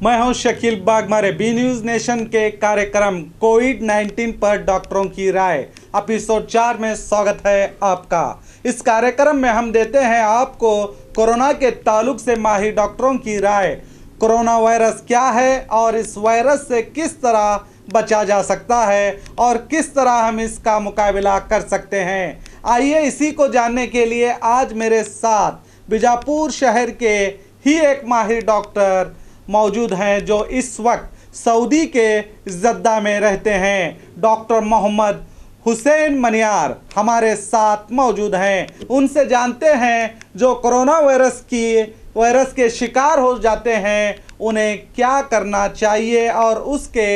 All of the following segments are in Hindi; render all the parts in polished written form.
मैं हूं Shakeel Bagmare. B news nation के कार्यक्रम कोविड-19 पर डॉक्टरों की राय एपिसोड 4 में स्वागत है आपका। इस कार्यक्रम में हम देते हैं आपको कोरोना के ताल्लुक से माहिर डॉक्टरों की राय। कोरोना वायरस क्या है और इस वायरस से किस तरह बचा जा सकता है और किस तरह हम इसका मुकाबला कर सकते हैं। आइए इसी को जानने के लिए आज मेरे साथ बीजापुर शहर के ही एक माहिर डॉक्टर मौजूद हैं जो इस वक्त सऊदी के जद्दा में रहते हैं। डॉक्टर मोहम्मद हुसैन मनियार हमारे साथ मौजूद हैं। उनसे जानते हैं जो कोरोना वायरस के शिकार हो जाते हैं उन्हें क्या करना चाहिए और उसके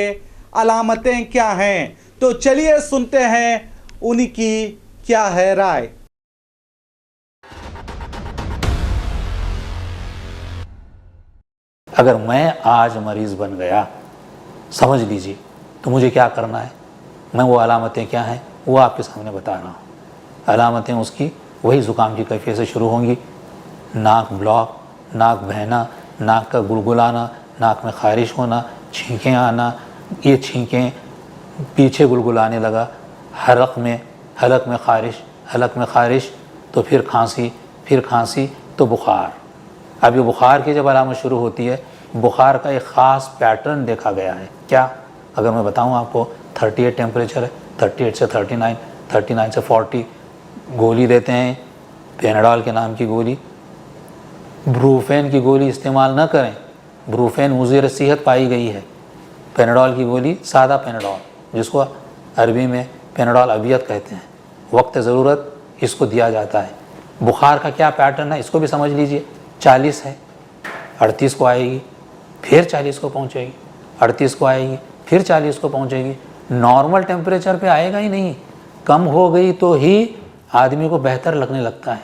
अलामतें क्या हैं। तो चलिए सुनते हैं उनकी क्या है राय। अगर मैं आज मरीज़ बन गया, समझ लीजिए, तो मुझे क्या करना है। मैं वो अलामतें क्या हैं वो आपके सामने बता रहा हूँ। अलामतें उसकी वही ज़ुकाम की कैफियत से शुरू होंगी। नाक ब्लॉक, नाक बहना, नाक का गुलगुलाना, नाक में ख़ारिश होना, छींकें आना, ये छींकें पीछे गुलगुलाने लगा, हलक में ख़ारिश, तो फिर खांसी, तो बुखार। अब ये बुखार की जब अलामत शुरू होती है, बुखार का एक ख़ास पैटर्न देखा गया है। क्या, अगर मैं बताऊं आपको, 38 टेम्परेचर है, 38 से 39, 39 से 40, गोली देते हैं पेनाडॉल के नाम की गोली। ब्रूफेन की गोली इस्तेमाल न करें, ब्रूफेन मुज़िर सेहत पाई गई है। पेनाडॉल की गोली सादा पेनाडॉल, जिसको अरबी में पेनाडॉल अबियत कहते हैं, वक्त ज़रूरत इसको दिया जाता है। बुखार का क्या पैटर्न है इसको भी समझ लीजिए। 40 है, 38 को आएगी, फिर 40 को पहुंचेगी, 38 को आएगी, फिर 40 को पहुंचेगी। नॉर्मल टेम्परेचर पे आएगा ही नहीं। कम हो गई तो ही आदमी को बेहतर लगने लगता है,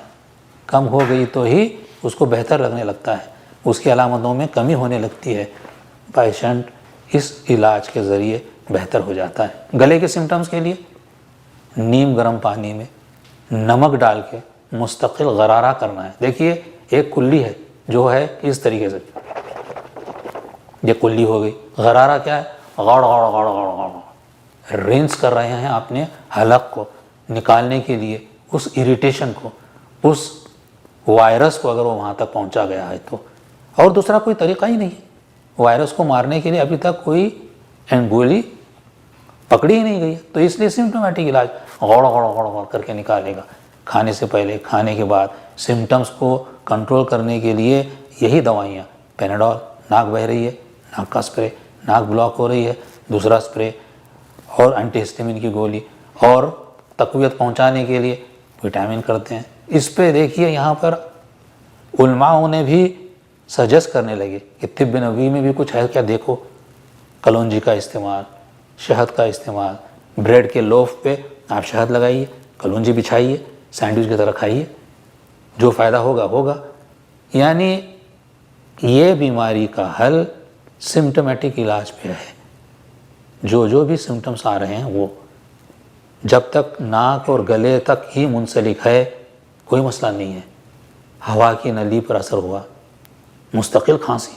कम हो गई तो ही उसको बेहतर लगने लगता है, उसकी अलामतों में कमी होने लगती है। पेशेंट इस इलाज के ज़रिए बेहतर हो जाता है। गले के सिम्टम्स के लिए नीम गर्म पानी में नमक डाल के मुस्तकिल गरारा करना है। देखिए, एक कुल्ली है जो है इस तरीके से, ये कुल्ली हो गई। गरारा क्या है? गड़ गड़ गड़ गड़ गड़ रिंस कर रहे हैं अपने हलक को निकालने के लिए, उस इरिटेशन को, उस वायरस को, अगर वो वहाँ तक पहुँचा गया है तो। और दूसरा कोई तरीका ही नहीं है वायरस को मारने के लिए। अभी तक कोई गोली पकड़ी ही नहीं गई है, तो इसलिए सिम्टोमेटिक इलाज गड़ गड़ गड़ गड़ करके निकालेगा। खाने से पहले, खाने के बाद सिम्टम्स को कंट्रोल करने के लिए यही दवाइयाँ, पेनाडॉल, नाक बह रही है, नाक का स्प्रे, नाक ब्लॉक हो रही है, दूसरा स्प्रे, और एंटीहिस्टामिन की गोली, और तक़वियत पहुंचाने के लिए विटामिन करते हैं। इस पे देखिए, यहाँ पर उलमाओं ने भी सजेस्ट करने लगे कि तिब्ब नबवी में भी कुछ है क्या, देखो, कलौंजी का इस्तेमाल, शहद का इस्तेमाल, ब्रेड के लोफ पे आप शहद लगाइए, कलौंजी बिछाइए, सैंडविच की तरह खाइए, जो फ़ायदा होगा। यानी ये बीमारी का हल सिम्टोमेटिक इलाज पे है। जो भी सिम्टम्स आ रहे हैं वो जब तक नाक और गले तक ही मुंसलिक है कोई मसला नहीं है। हवा की नली पर असर हुआ, मुस्तकिल खांसी,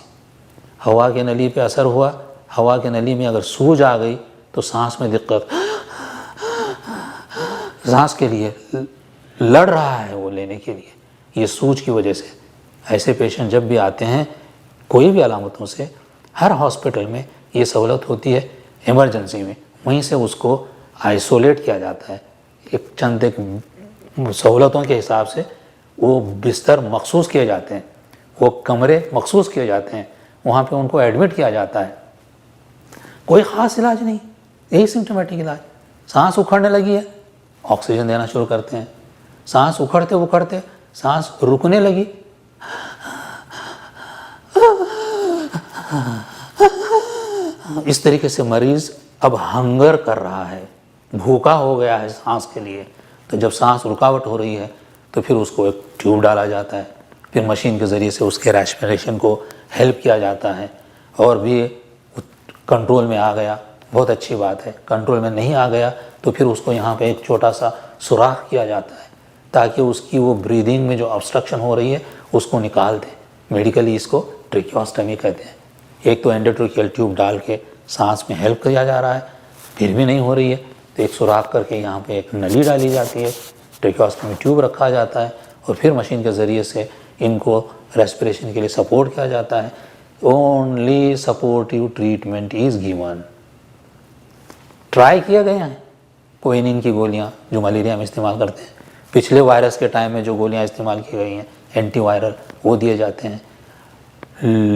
हवा की नली पे असर हुआ, हवा की नली में अगर सूज आ गई तो सांस में दिक्कत, सांस के लिए लड़ रहा है वो लेने के लिए, ये सूज की वजह से। ऐसे पेशेंट जब भी आते हैं कोई भी अलामतों से, हर हॉस्पिटल में ये सहूलत होती है, इमरजेंसी में वहीं से उसको आइसोलेट किया जाता है। एक सहूलतों के हिसाब से वो बिस्तर मखसूस किए जाते हैं, वो कमरे मखसूस किए जाते हैं, वहाँ पे उनको एडमिट किया जाता है। कोई ख़ास इलाज नहीं, यही सिम्टोमेटिक इलाज। सांस उखड़ने लगी है, ऑक्सीजन देना शुरू करते हैं। सांस उखड़ते सांस रुकने लगी, इस तरीके से मरीज़ अब हंगर कर रहा है, भूखा हो गया है सांस के लिए। तो जब सांस रुकावट हो रही है तो फिर उसको एक ट्यूब डाला जाता है, फिर मशीन के ज़रिए से उसके रेस्पिरेशन को हेल्प किया जाता है, और भी कंट्रोल में आ गया, बहुत अच्छी बात है। कंट्रोल में नहीं आ गया तो फिर उसको यहाँ पे एक छोटा सा सुराख किया जाता है ताकि उसकी वो ब्रीदिंग में जो ऑब्स्ट्रक्शन हो रही है उसको निकाल दे। मेडिकली इसको ट्रेकियोस्टमी कहते हैं। एक तो एंडोट्रोकियल ट्यूब डाल के सांस में हेल्प किया जा रहा है, फिर भी नहीं हो रही है तो एक सुराख करके यहाँ पे एक नली डाली जाती है, ट्रेकियोस्टोमी ट्यूब रखा जाता है और फिर मशीन के ज़रिए से इनको रेस्पिरेशन के लिए सपोर्ट किया जाता है। Only supportive treatment is given. Try किया गया है क्विनिन की गोलियाँ जो मलेरिया में इस्तेमाल करते हैं, पिछले वायरस के टाइम में जो गोलियाँ इस्तेमाल की गई हैं एंटीवायरल वो दिए जाते हैं,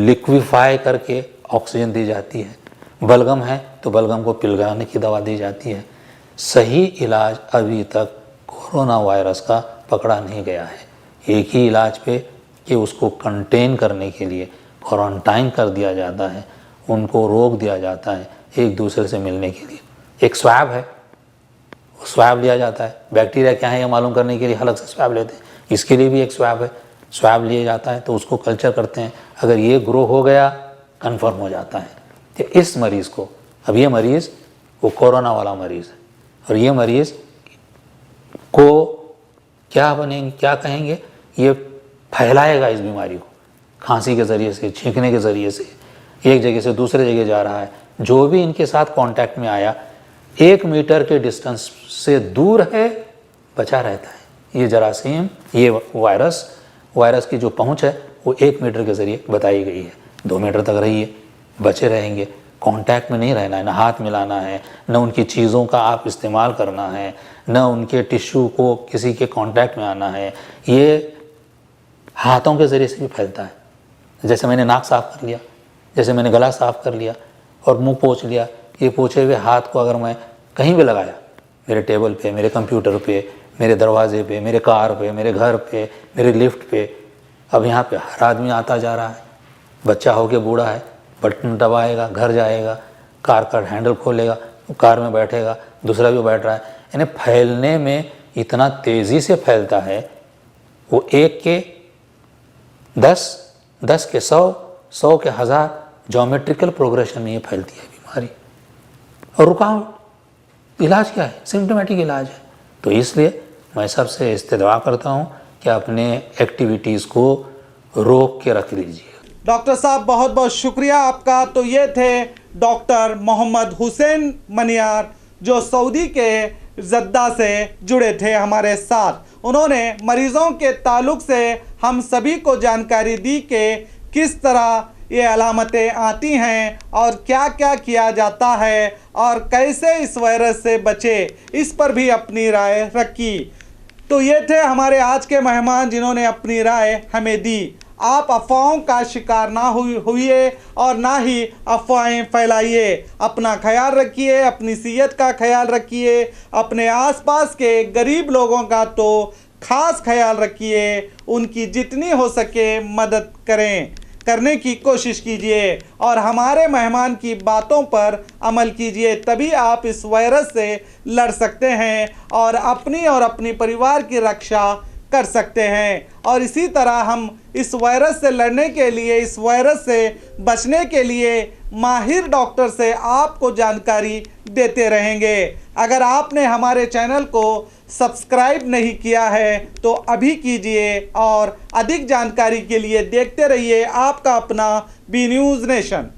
लिक्विफाई करके ऑक्सीजन दी जाती है, बलगम है तो बलगम को पिघलाने की दवा दी जाती है। सही इलाज अभी तक कोरोना वायरस का पकड़ा नहीं गया है। एक ही इलाज पे कि उसको कंटेन करने के लिए क्वारंटाइन कर दिया जाता है, उनको रोक दिया जाता है एक दूसरे से मिलने के लिए। एक स्वैब है, स्वैब लिया जाता है, बैक्टीरिया क्या है ये मालूम करने के लिए अलग से स्वैब लेते हैं, इसके लिए भी एक स्वैब है, स्वैब लिया जाता है तो उसको कल्चर करते हैं, अगर ये ग्रो हो गया कन्फर्म हो जाता है कि इस मरीज़ को, अब ये मरीज़ वो कोरोना वाला मरीज़ है और ये मरीज़ को क्या बनेंगे, क्या कहेंगे, ये फैलाएगा इस बीमारी को खांसी के ज़रिए से, छींकने के ज़रिए से, एक जगह से दूसरे जगह जा रहा है। जो भी इनके साथ कांटेक्ट में आया 1 मीटर के डिस्टेंस से दूर है बचा रहता है। ये जरासीम, ये वायरस की जो पहुंच है वो 1 मीटर के ज़रिए बताई गई है, 2 मीटर तक रहिए, बचे रहेंगे। कांटेक्ट में नहीं रहना है, ना हाथ मिलाना है, न उनकी चीज़ों का आप इस्तेमाल करना है, न उनके टिश्यू को किसी के कांटेक्ट में आना है। ये हाथों के ज़रिए से भी फैलता है, जैसे मैंने नाक साफ़ कर लिया, जैसे मैंने गला साफ़ कर लिया और मुंह पोंछ लिया, ये पोंछे हुए हाथ को अगर मैं कहीं भी लगाया, मेरे टेबल पे, मेरे कंप्यूटर पे, मेरे दरवाजे पे, मेरे कार पे, मेरे घर पे, मेरे लिफ्ट पे, अब यहाँ पे हर आदमी आता जा रहा है, बच्चा हो के बूढ़ा है, बटन दबाएगा, घर जाएगा, कार का हैंडल खोलेगा, कार में बैठेगा, दूसरा भी बैठ रहा है, यानी फैलने में इतना तेज़ी से फैलता है, वो 1 के 10, 10 के 100, 100 के 1000 ज्योमेट्रिकल प्रोग्रेशन में ये फैलती है बीमारी। और रुकावट, इलाज क्या है? सिम्टोमेटिक इलाज है। तो इसलिए मैं सबसे इस्तदआ करता हूँ कि अपने एक्टिविटीज़ को रोक के रख लीजिए। डॉक्टर साहब बहुत बहुत शुक्रिया आपका। तो ये थे डॉक्टर मोहम्मद हुसैन मनियार जो सऊदी के जद्दा से जुड़े थे हमारे साथ। उन्होंने मरीज़ों के ताल्लुक़ से हम सभी को जानकारी दी कि किस तरह ये अलामतें आती हैं और क्या क्या किया जाता है और कैसे इस वायरस से बचे, इस पर भी अपनी राय रखी। तो ये थे हमारे आज के मेहमान जिन्होंने अपनी राय हमें दी। आप अफवाहों का शिकार ना हुइए और ना ही अफवाहें फैलाइए। अपना ख्याल रखिए, अपनी सेहत का ख्याल रखिए, अपने आसपास के गरीब लोगों का तो खास ख्याल रखिए, उनकी जितनी हो सके मदद करने की कोशिश कीजिए और हमारे मेहमान की बातों पर अमल कीजिए, तभी आप इस वायरस से लड़ सकते हैं और अपनी परिवार की रक्षा कर सकते हैं। और इसी तरह हम इस वायरस से लड़ने के लिए, इस वायरस से बचने के लिए माहिर डॉक्टर से आपको जानकारी देते रहेंगे। अगर आपने हमारे चैनल को सब्सक्राइब नहीं किया है तो अभी कीजिए और अधिक जानकारी के लिए देखते रहिए आपका अपना बी न्यूज़ नेशन।